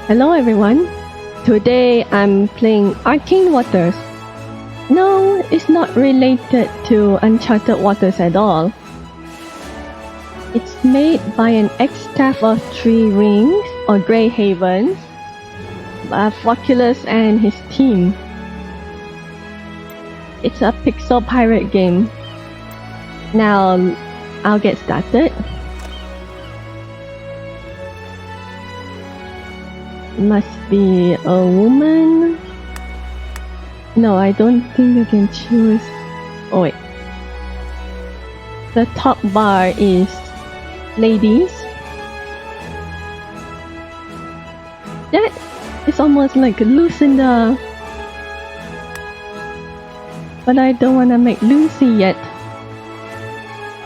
Hello everyone. Today I'm playing Arcane Waters. No, it's not related to Uncharted Waters at all. It's made by an ex-staff of Three Rings or Grey Havens, by Oculus and his team. It's a pixel pirate game. Now, I'll get started. Must be a woman. No, I don't think you can choose. Oh wait. The top bar is ladies. That is almost like Lucinda. But I don't wanna make Lucy yet.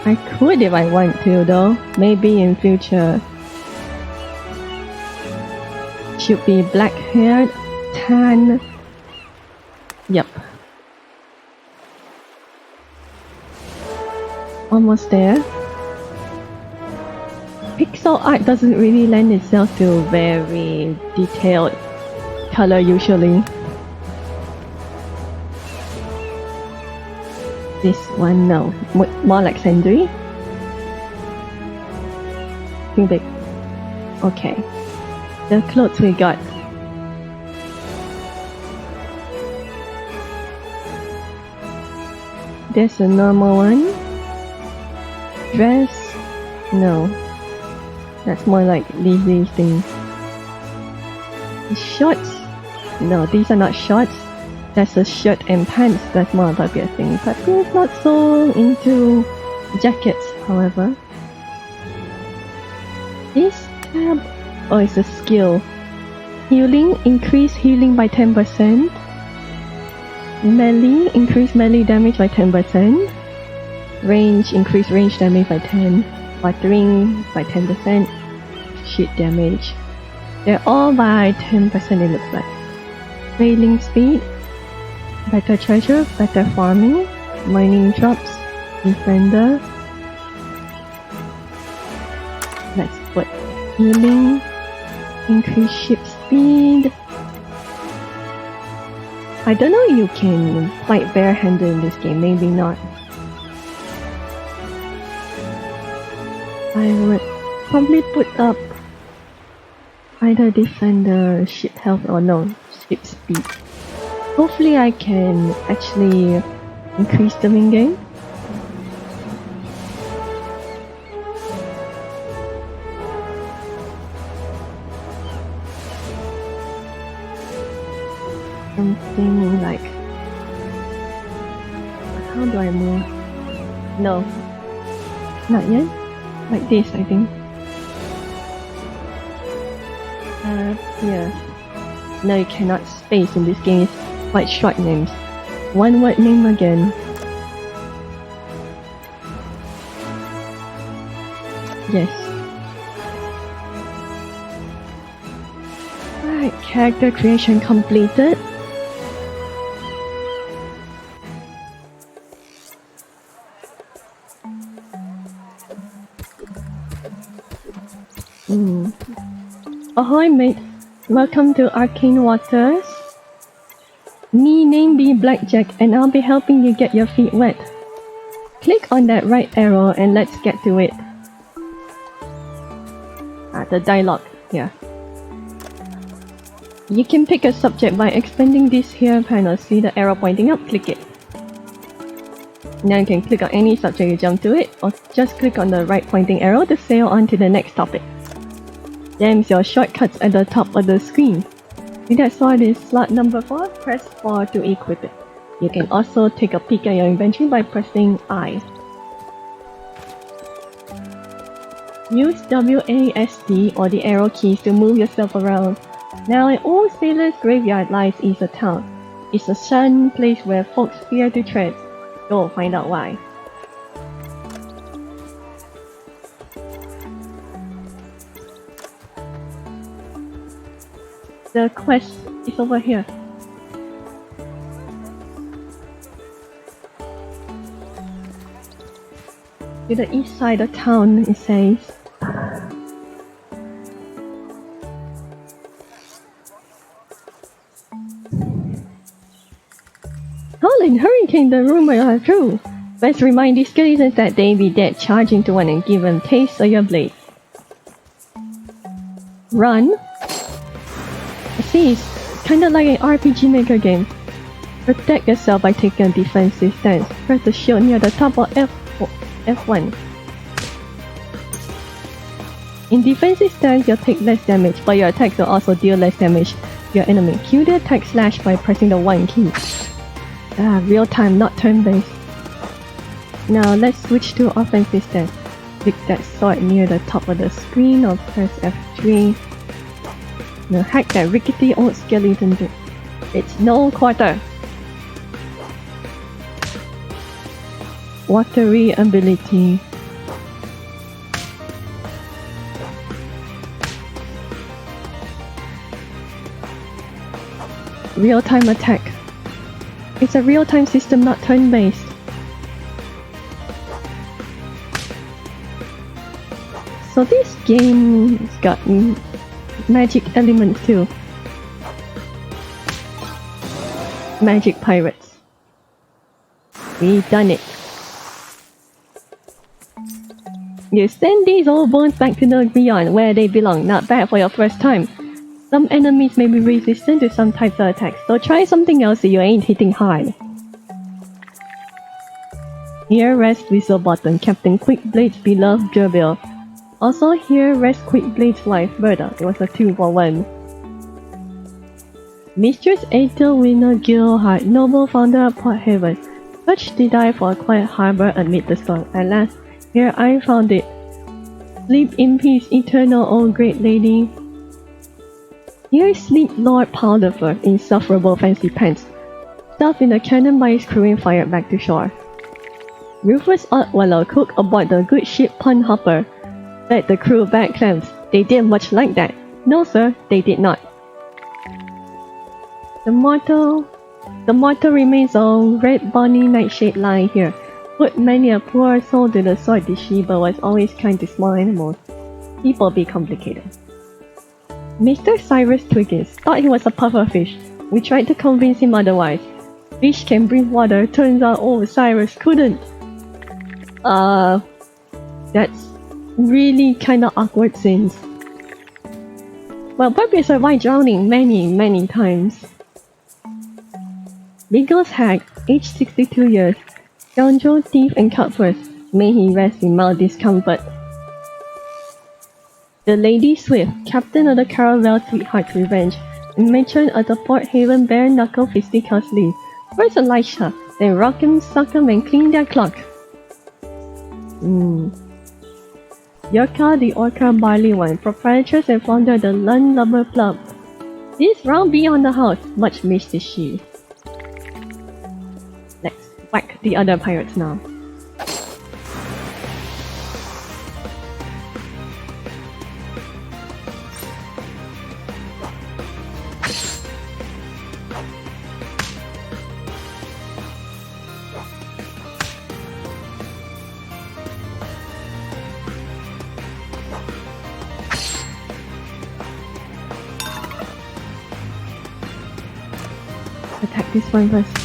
I could if I want to though. Maybe in future. Should be black haired, tan. Yep. Almost there. Pixel art doesn't really lend itself to very detailed color usually. This one, no. More like Sandry. Too big. Okay. The clothes we got. There's a normal one. Dress. No. That's more like lazy things. Shorts. No, these are not shorts. That's a shirt and pants. That's more appropriate thing. But we're not so into jackets, however. This tab. Oh, it's a skill. Healing, increase healing by 10%. Melee, increase melee damage by 10%. Range, increase range damage by 10. Buttering by 10%. Shit damage. They're all by 10% it looks like. Railing speed. Better treasure, better farming. Mining drops. Defender. Let's put healing. Increase ship speed. I don't know if you can fight barehanded in this game, maybe not. I would probably put up either defender, ship health or no, ship speed. Hopefully I can actually increase them in game. Something like, how do I move? No, not yet. Like this, I think. Yeah. No, you cannot space in this game. It's quite short names. One word name again. Yes. Alright, character creation completed. Ahoy mate, welcome to Arcane Waters. Me name be Blackjack and I'll be helping you get your feet wet. Click on that right arrow and let's get to it. The dialogue, yeah. You can pick a subject by expanding this here panel. See the arrow pointing up? Click it. Now you can click on any subject you jump to it, or just click on the right pointing arrow to sail on to the next topic. There's your shortcuts at the top of the screen. See that sword is slot number 4? Press 4 to equip it. You can also take a peek at your inventory by pressing I. Use WASD or the arrow keys to move yourself around. Now an old sailor's graveyard lies east of town. It's a shunned place where folks fear to tread. Go find out why. The quest is over here. To the east side of town, it says. Howling Hurricane, the rumors are true. Let's remind these skeletons that they be dead, charge into one and give them taste of your blade. Run. See, it's kinda like an RPG Maker game. Protect yourself by taking a defensive stance. Press the shield near the top of F1. In defensive stance, you'll take less damage, but your attacks will also deal less damage to your enemy. Cue the attack slash by pressing the 1 key. Real time, not turn based. Now let's switch to offensive stance. Click that sword near the top of the screen or press F3. Now hack that rickety old skeleton. It's no quarter. Watery ability. Real-time attack. It's a real-time system, not turn-based. So this game's got magic elements too. Magic pirates. We've done it. You send these old bones back to the beyond where they belong. Not bad for your first time. Some enemies may be resistant to some types of attacks, so try something else if you ain't hitting hard. Here rests Whistle Bottom, Captain Quickblade's beloved gerbil. Also here rests Quickblade's wife, Berta. It was a 2-for-1. Mistress Ethel Winner Gilhart, noble founder of Port Haven. Such did I for a quiet harbor amid the storm. At last, here I found it. Sleep in peace, eternal old great lady. Here sleep Lord Powderfur, insufferable fancy pants, stuffed in a cannon by his crew and fired back to shore. Rufus Oddwallow, cook aboard the good ship Pun Hopper, fed the crew bad clams. They didn't much like that. No sir, they did not. The motto remains on Red Bonnie Nightshade lying here. Put many a poor soul to the sword, this she, but was always kind to small animals. People be complicated. Mr. Cyrus Twiggins thought he was a pufferfish. We tried to convince him otherwise. Fish can breathe water, turns out old Cyrus couldn't. That's really kinda awkward scenes. Well, Barbie survived drowning many times. Biggles Hag, aged 62 years. Scoundrel, thief, and cutpurse. May he rest in mild discomfort. The Lady Swift, captain of the Caravel Sweetheart's Revenge, and matron of the Port Haven Bare Knuckle Fisticuffs League. First Elisha, then rock 'em, sock 'em, and clean their clock. Yorka the Orca Barley Wine, proprietress and founder of the Lund Lumber Club. This round beyond the house, much missed is she. Let's whack the other pirates now. Attack this one first.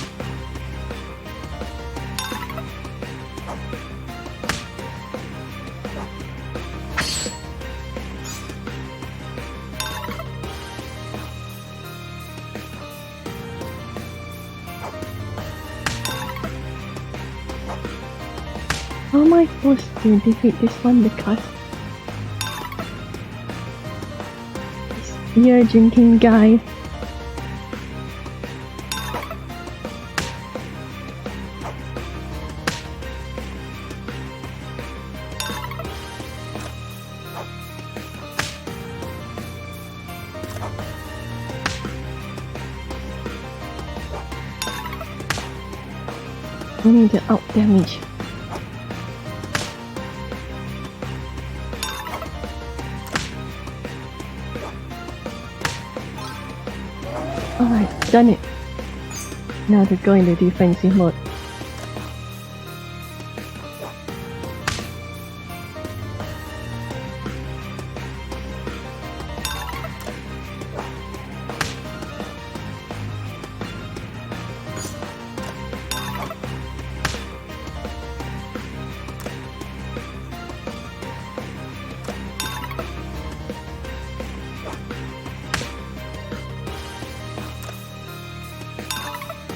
How am I supposed to defeat this one because this beer drinking guy. I need to out damage. Alright, done it. Now to go into defensive mode.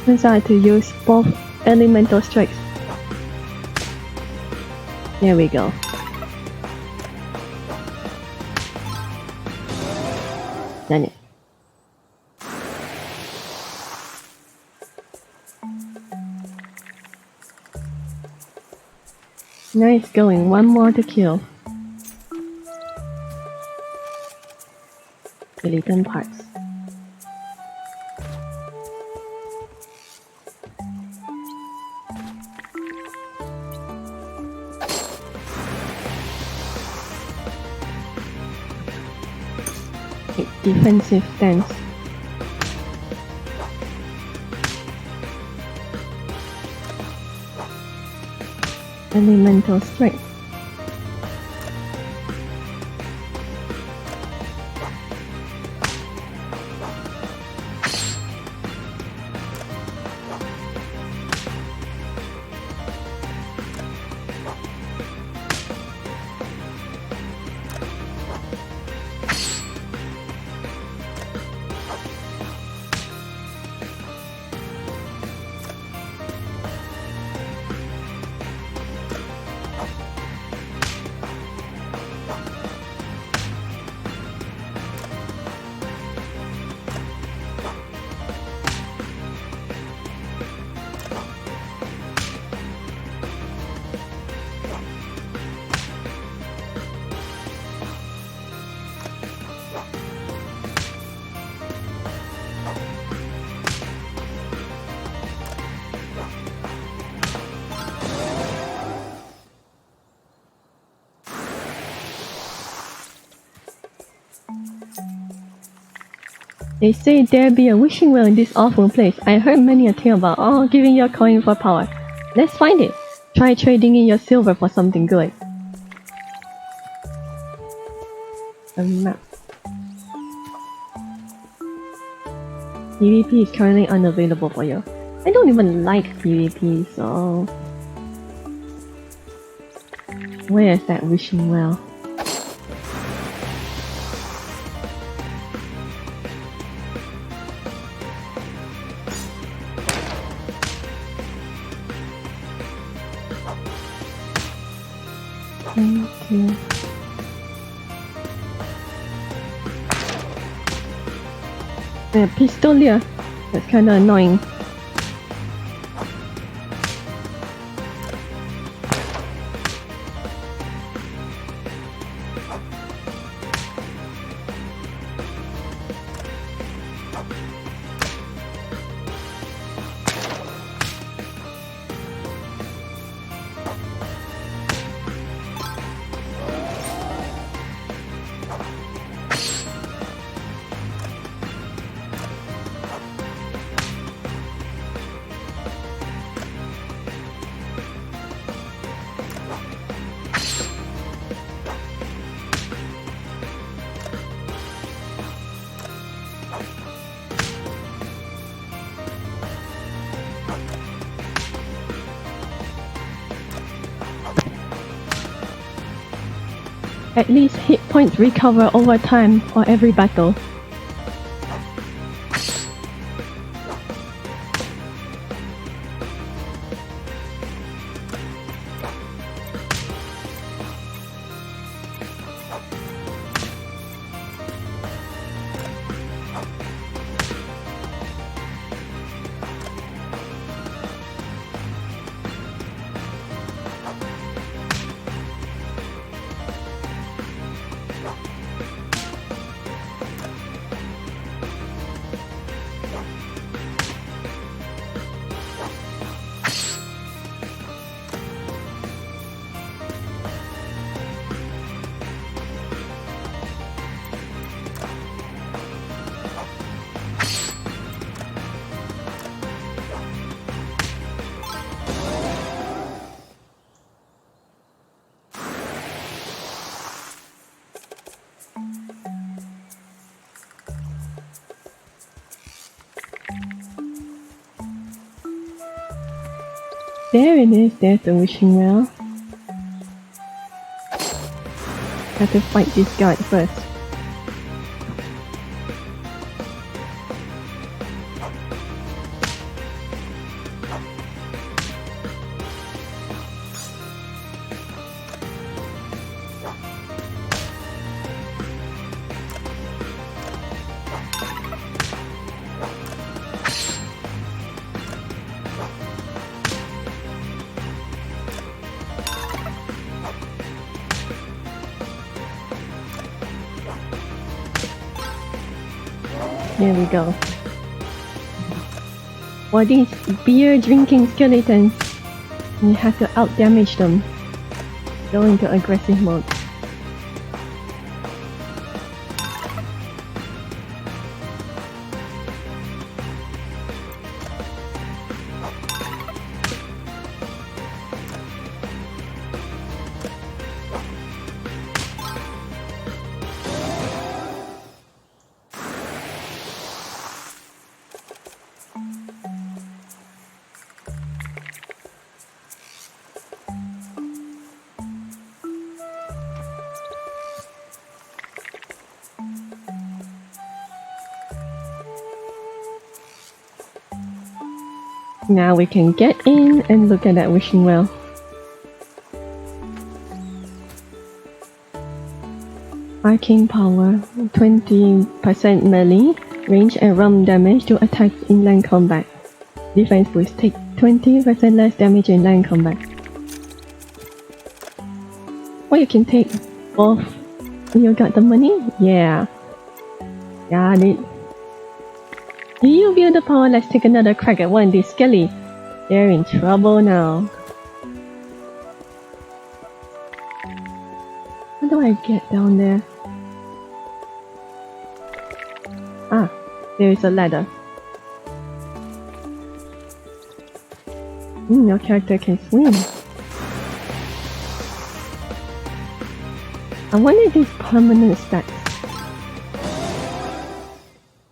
Turns out to use both elemental strikes. There we go. Done it. Nice going, one more to kill. Skeleton parts. Defensive stance. Elemental strength. They say there be a wishing well in this awful place. I heard many a tale about giving your coin for power. Let's find it. Try trading in your silver for something good. A map. PvP is currently unavailable for you. I don't even like PvP, so... Where is that wishing well? Okay. Pistolia. That's kinda annoying. At least hit points recover over time for every battle. There it is, there's the wishing well. Have to fight this guard first. There we go. For these beer drinking skeletons, you have to out damage them. Go into aggressive mode. Now we can get in and look at that wishing well. Arcane power, 20% melee, range and rum damage to attacks in land combat. Defense boost, take 20% less damage in land combat. Or you can take both. You got the money? Yeah. Got it. You build the power, let's take another crack at one. This skelly, they're in trouble now. How do I get down there? Ah, there is a ladder. Your character can swim. I wonder if these permanent stats.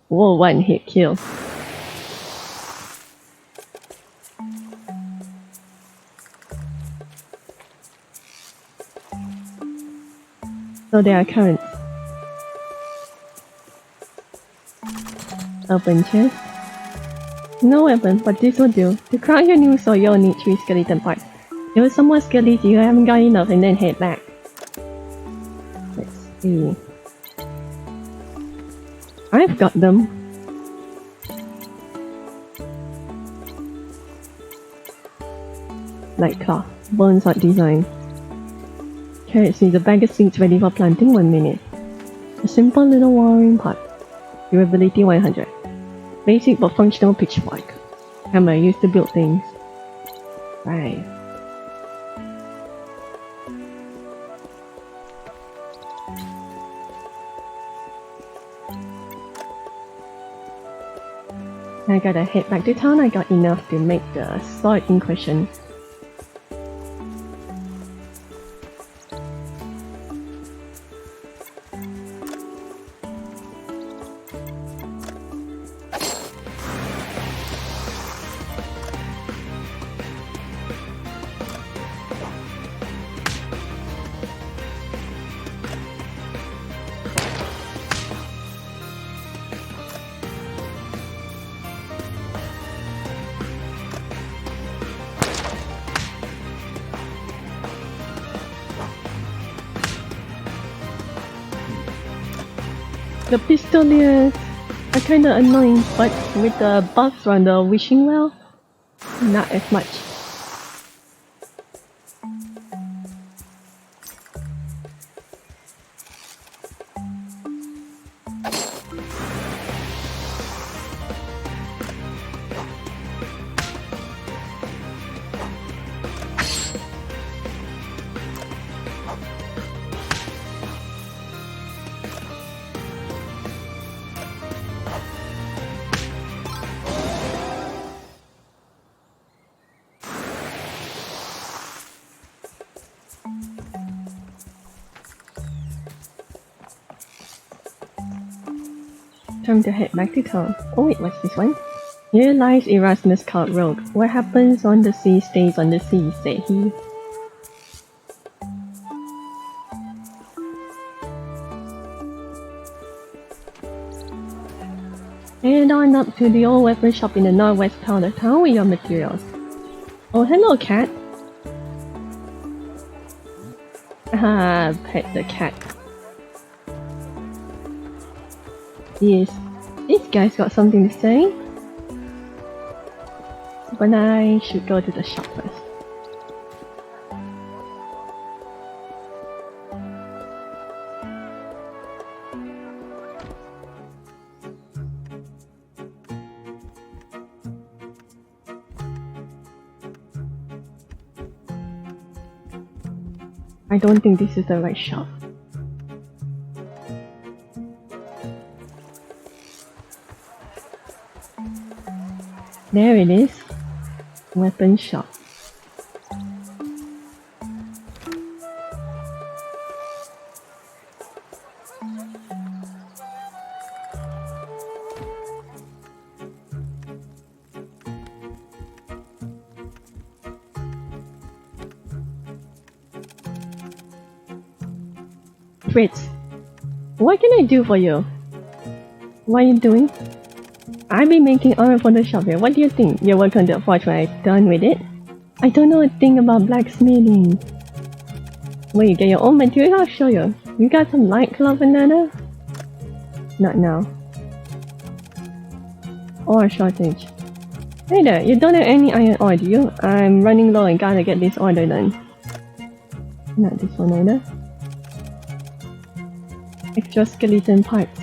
Whoa, one hit kill. So there are currents. Open chest. No weapon, but this will do. To craft your new sword, you'll need 3 skeleton parts. Kill some more skeletons, you haven't got enough, and then head back. Let's see. I've got them. Light cloth. Bones art design. Carrot seeds. A bag of seeds ready for planting 1 minute. A simple little watering pot. Durability 100. Basic but functional pitchfork. Hammer used to build things. Right. I gotta head back to town. I got enough to make the sword in question. The pistoliers are kinda annoying, but with the buffs on the wishing well, not as much. Time to head back to town. Oh wait, what's this one? Here lies Erasmus called Rogue. What happens on the sea stays on the sea, said he. Head on up to the old weapon shop in the northwest part of town with your materials. Oh, hello, cat. Ah, pet the cat. Yes, this guy's got something to say. But I should go to the shop first. I don't think this is the right shop. There it is. Weapon shop. Fritz, what can I do for you? What are you doing? I've been making art for the shop here. What do you think? You're welcome to approach when I'm done with it. I don't know a thing about blacksmithing. When you get your own material, I'll show you. You got some light club banana? Not now. Ore shortage. Hey there, you don't have any iron ore, do you? I'm running low and gotta get this order done. Not this one either. Extra skeleton parts.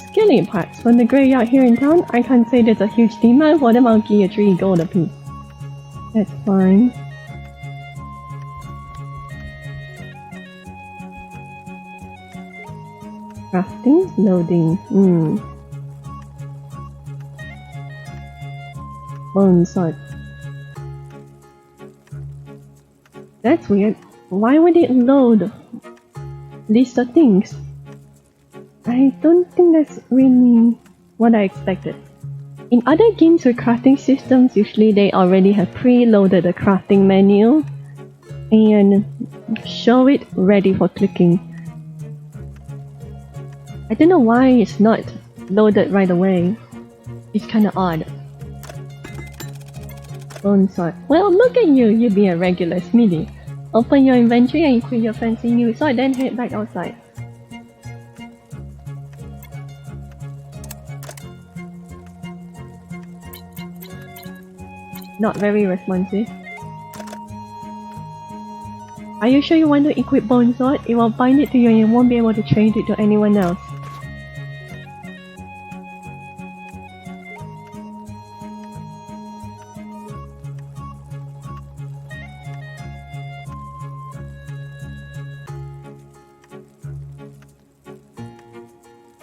Skeleton parts from the graveyard here in town? I can't say there's a huge demand for them. I'll give you 3 gold a piece. That's fine. Crafting? Loading. Bone sword. That's weird. Why would it load list of things? I don't think that's really what I expected. In other games with crafting systems, usually they already have preloaded the crafting menu and show it ready for clicking. I don't know why it's not loaded right away. It's kinda odd. Bone sword. Well, look at you! You be a regular Smithy. Open your inventory and equip your fancy new sword, then head back outside. Not very responsive. Are you sure you want to equip Bone Sword? It will bind it to you and you won't be able to trade it to anyone else.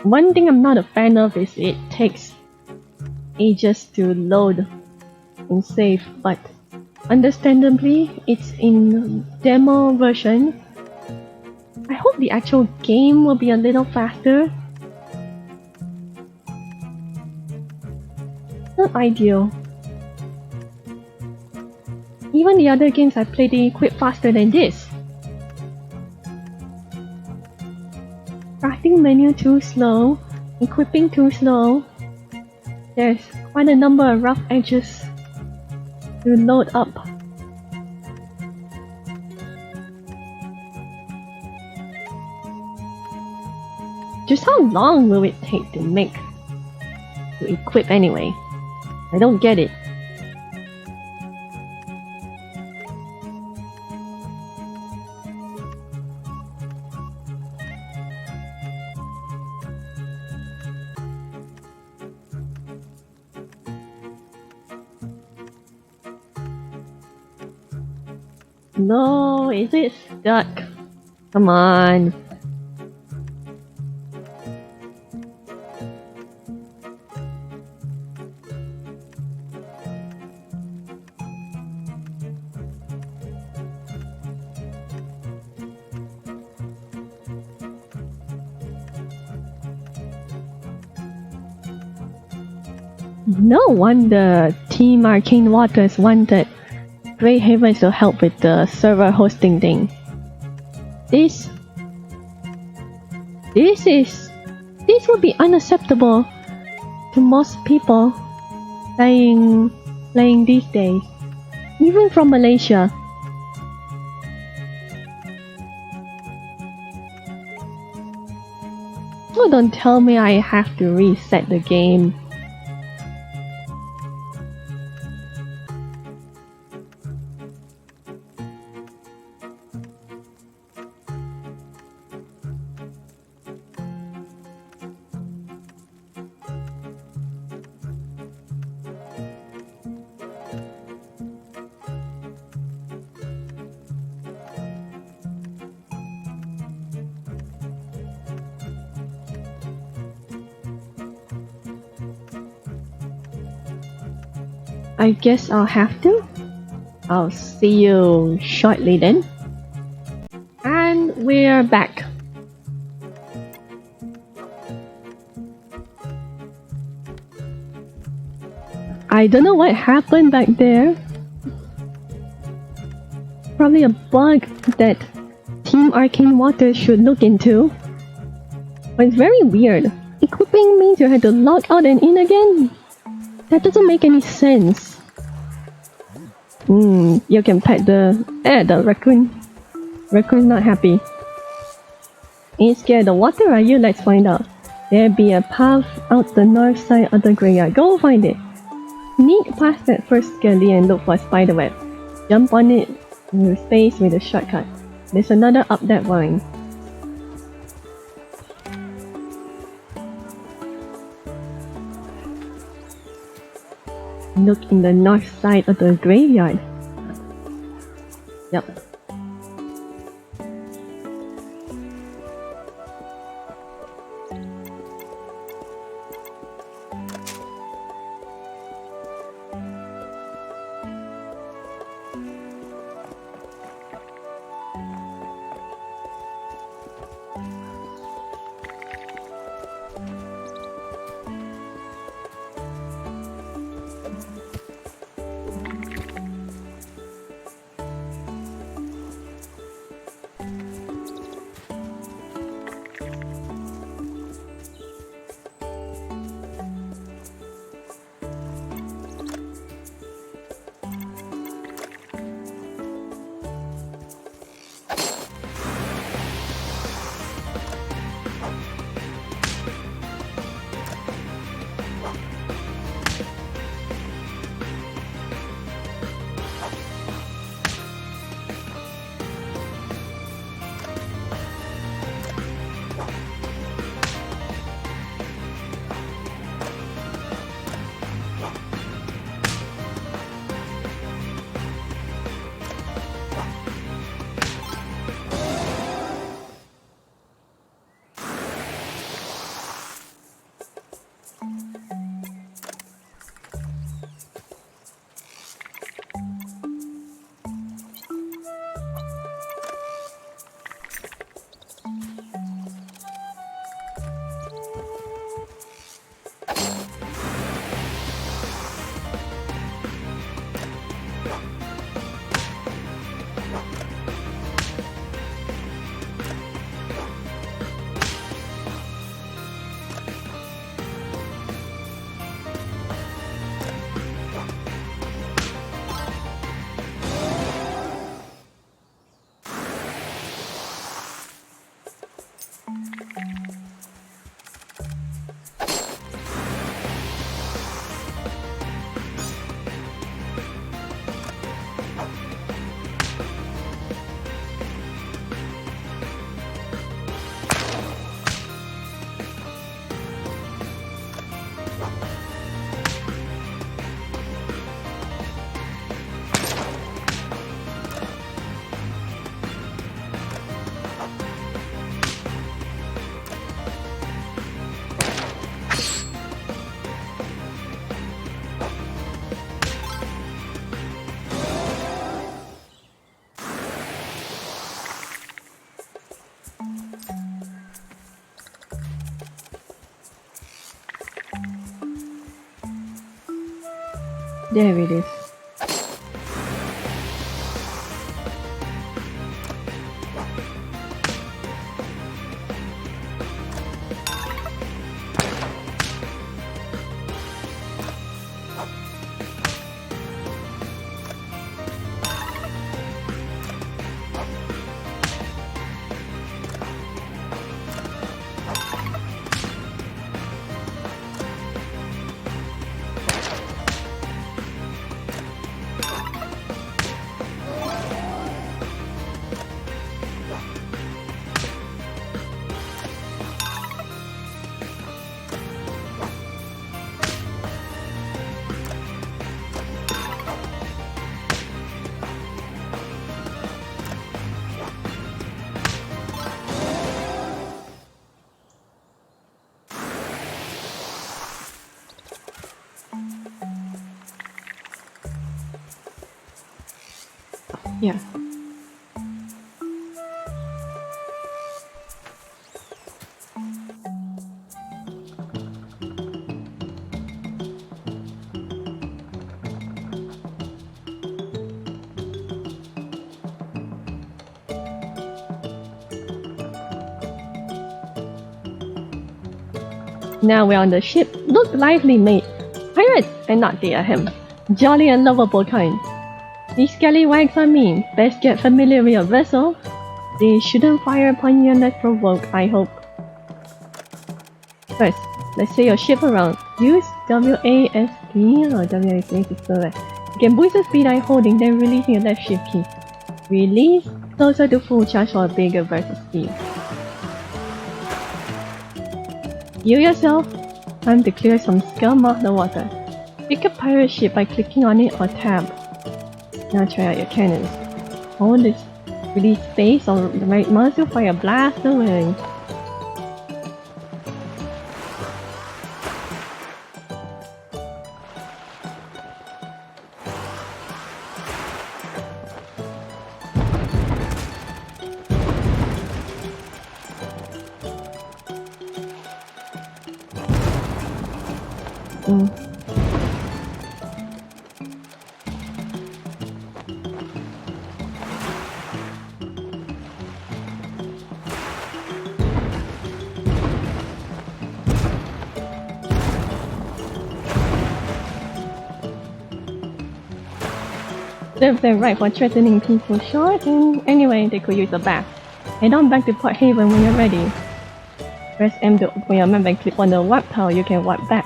One thing I'm not a fan of is it takes ages to load and save, but understandably it's in demo version. I hope the actual game will be a little faster. Not ideal. Even the other games I played, they equip faster than this. Crafting menu too slow, equipping too slow. There's quite a number of rough edges to load up. Just how long will it take to equip anyway? I don't get it. No, is it stuck? Come on. No wonder Team Arcane Waters wanted Grey Havens to help with the server hosting thing. This would be unacceptable to most people playing these days, even from Malaysia. Oh, don't tell me I have to reset the game. I guess I'll have to. I'll see you shortly then. And we're back. I don't know what happened back there. Probably a bug that Team Arcane Waters should look into. But it's very weird. Equipping means you had to log out and in again? That doesn't make any sense. You can pet the raccoon. Raccoon's not happy. Ain't scared of water, are you? Let's find out. There be a path out the north side of the graveyard. Go find it. Sneak past that first skelly and look for a spiderweb. Jump on it in space with a shortcut. There's another up that vine. Look in the north side of the graveyard. Yep. There it is. Yeah. Now we're on the ship. Look lively, mate. Pirates and not they are him. Jolly and lovable kind. These scallywags are mean. Best get familiar with your vessel. They shouldn't fire upon you unless provoked, I hope. First, let's sail your ship around. Use WASD or WASD to spell it. You can boost the speed by holding, then releasing your left shift key. Release closer to full charge for a bigger burst of speed. Heal yourself. Time to clear some scum off the water. Pick a pirate ship by clicking on it or tab. Now try out your cannons. Hold this release space on the right mouse to fire a blast away. Serves them right for threatening people short, and anyway, they could use a bath. Head on back to Port Haven when you're ready. Press M to open your map and click on the warp tower, you can warp back.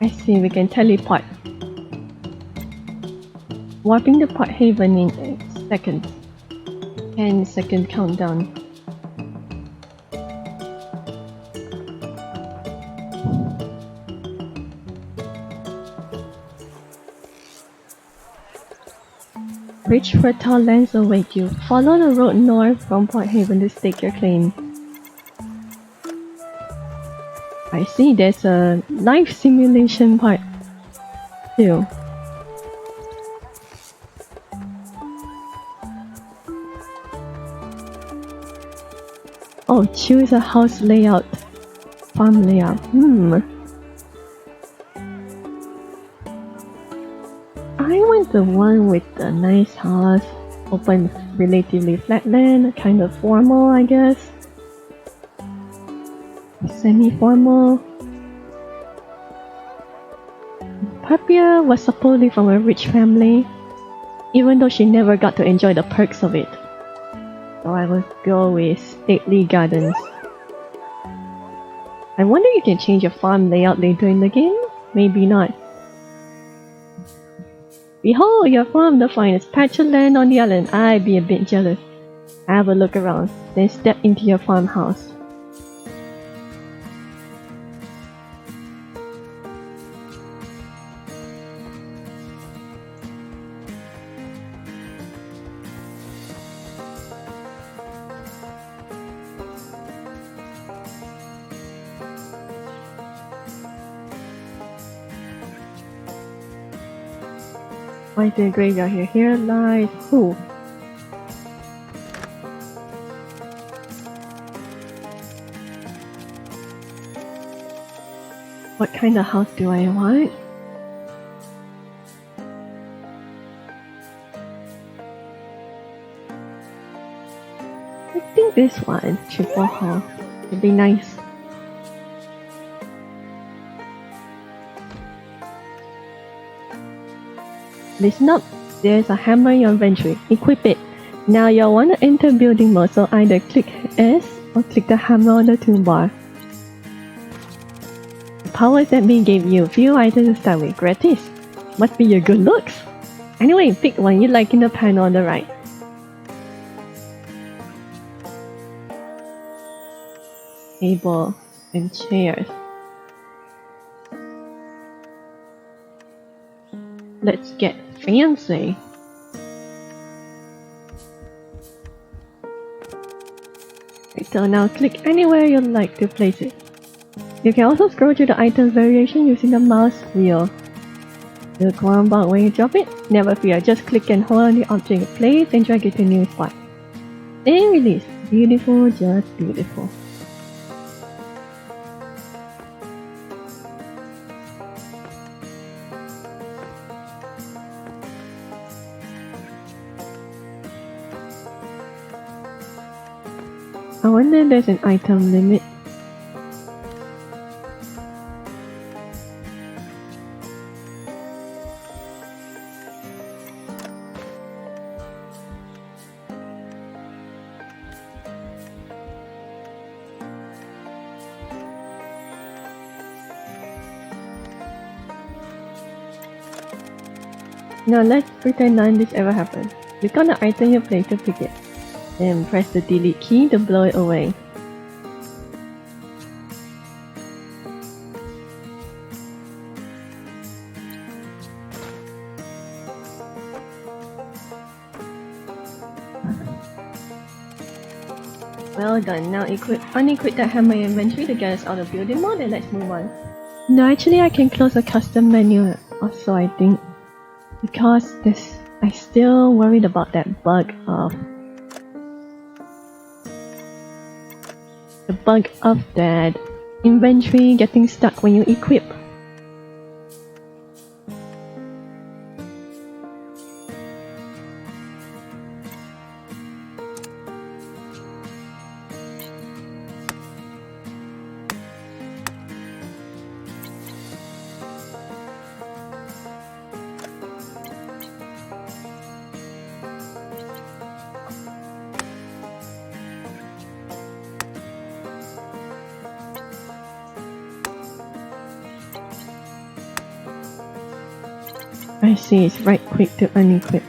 I see, we can teleport. Warping the Port Haven in seconds. 10-second countdown. Rich fertile lands await you. Follow the road north from Port Haven to stake your claim. I see, there's a life simulation part too. Oh, choose a house layout. Farm layout. I want the one with a nice house, open relatively flat land, kind of formal, I guess. Semi-formal. Papia was supposedly from a rich family, even though she never got to enjoy the perks of it. So I will go with stately gardens. I wonder if you can change your farm layout later in the game? Maybe not. Behold, your farm, the finest patch of land on the island. I'd be a bit jealous. Have a look around, then step into your farmhouse. Why is there a graveyard here? Here lies who? What kind of house do I want? I think this one, triple hall, would be nice. Listen up. There's a hammer in your inventory. Equip it. Now you'll want to enter building mode, so either click S or click the hammer on the toolbar. The powers that we gave you few items to start with. Gratis. Must be your good looks. Anyway, pick one you like in the panel on the right. Table and chairs. Let's get fancy. So now click anywhere you'd like to place it. You can also scroll through the item variation using the mouse wheel. Look one about when you drop it. Never fear, just click and hold on the object in place and drag it to a new spot. Then release. Beautiful, just beautiful. I wonder if there's an item limit. Now let's pretend none of this ever happened. Click on the item you place to pick it. Then press the delete key to blow it away. Well done, now unequip that hammer in inventory to get us out of building mode and let's move on. No, actually I can close a custom menu also I think. Because I still worried about that bug of that inventory getting stuck when you equip. I see, it's right click to unequip.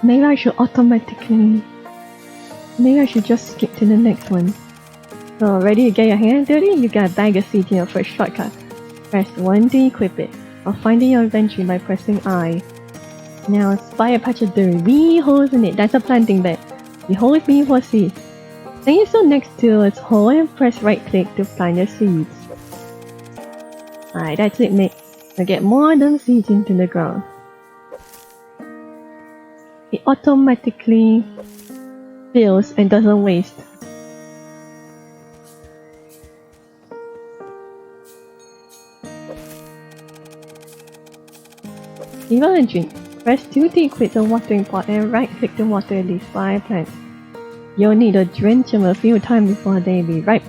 Maybe I should just skip to the next one. So ready to get your hands dirty? You got a bag of seeds in your first shortcut. Press 1 to equip it, or find in your inventory by pressing I. Now spy a patch of dirt, wee holes in it, that's a planting bed. The hole is being for seeds. Then you still next to its hole and press right click to plant your seeds. Alright, that's it mate. Now get more of them seeds into the ground. It automatically fills and doesn't waste. If you want to drink, press 2 to equip the watering pot and right click to water at least 5 plants. You'll need to drench them a few times before they be ripe.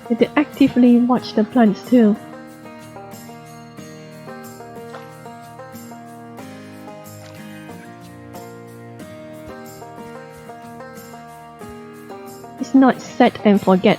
You have to actively watch the plants too. It's not set and forget.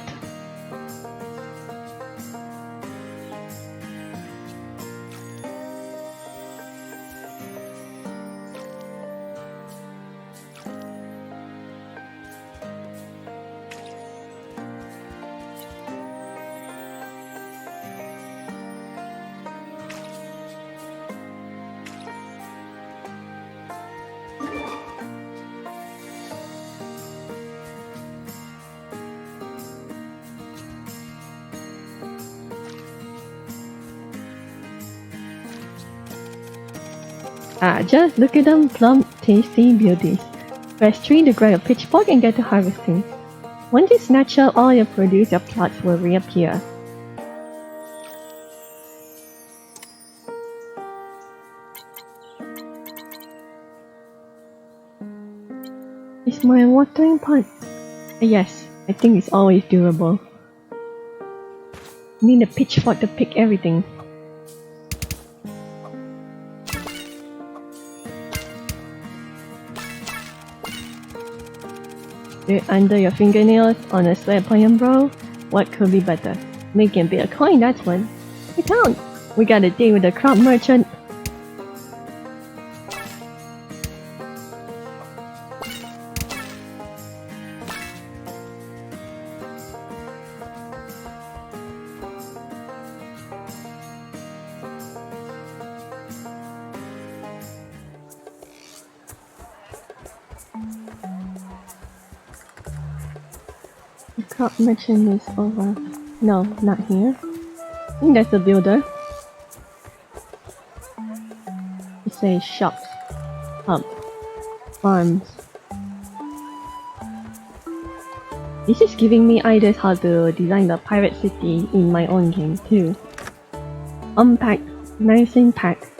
Just look at them plump, tasty beauties. Press 3 to grab a pitchfork and get to harvesting. Once you snatch up all your produce, your plots will reappear. Is my watering pot? Yes, I think it's always durable. Need a pitchfork to pick everything. Do it under your fingernails on a slab plan, bro. What could be better? Making a bit of coin, that's one. We can't. We got a date with the crop merchant. The crop merchant is over. No, not here. I think that's the builder. It says shops, hub, farms. This is giving me ideas how to design the pirate city in my own game too. Unpacked, nice and packed.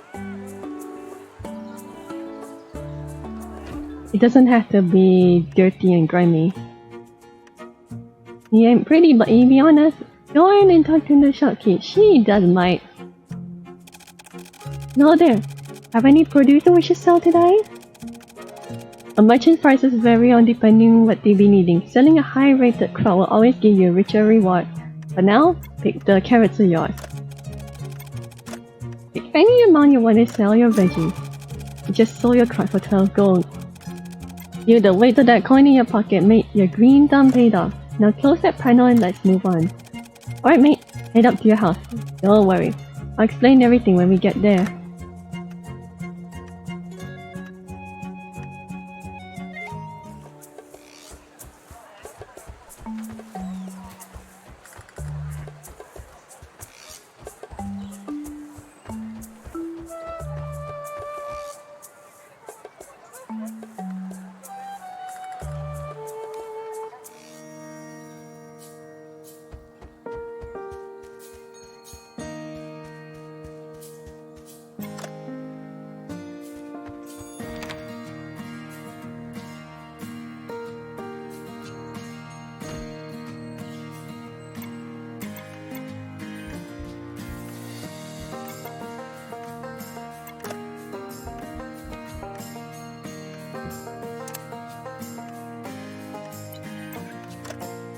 It doesn't have to be dirty and grimy. He ain't pretty, but to be honest, go in and talk to the shopkeep. She does might. No there. Have any produce we should sell today? A merchant's prices vary on depending on what they be needing. Selling a high-rated crop will always give you a richer reward. But now, pick the carrots are yours. Pick any amount you want to sell your veggies. You just sold your crop for 12 gold. You the weight of that coin in your pocket made your green thumb paid off. Now close that panel and let's move on. Alright mate, head up to your house. Don't worry, I'll explain everything when we get there.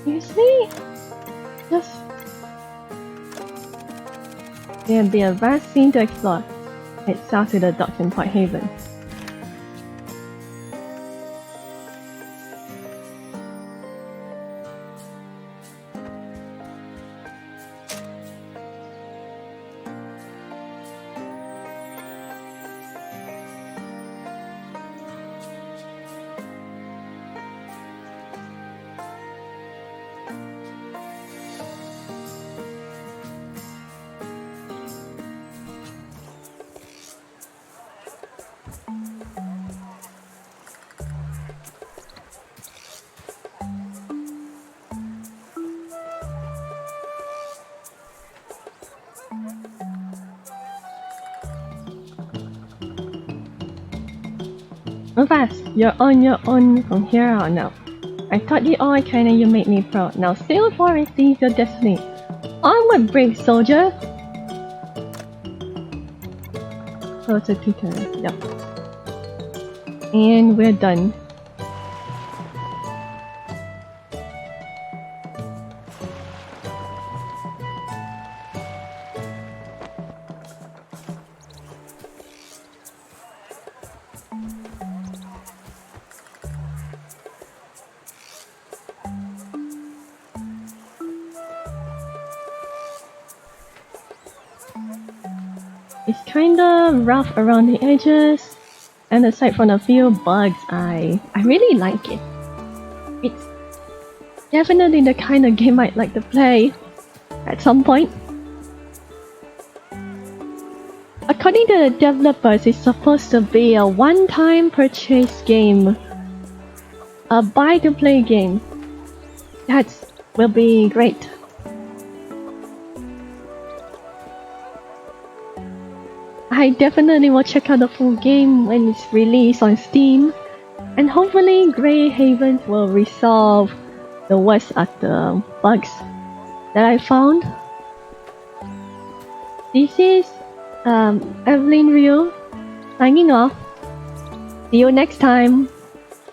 You see? Just... There'll be a vast scene to explore. Head south to the docks in Port Haven. Move fast, you're on your own from here on out. I taught you all I can and you made me proud. Now sail forth and seize your destiny. Onward, brave soldier! Closer to turn, yep. And we're done. It's kinda rough around the edges, and aside from a few bugs, I really like it. It's definitely the kind of game I'd like to play at some point. According to the developers, it's supposed to be a one-time purchase game, a buy-to-play game. That will be great. I definitely will check out the full game when it's released on Steam, and hopefully Grey Haven will resolve the worst of the bugs that I found. This is Evelyn Ryu signing off. See you next time.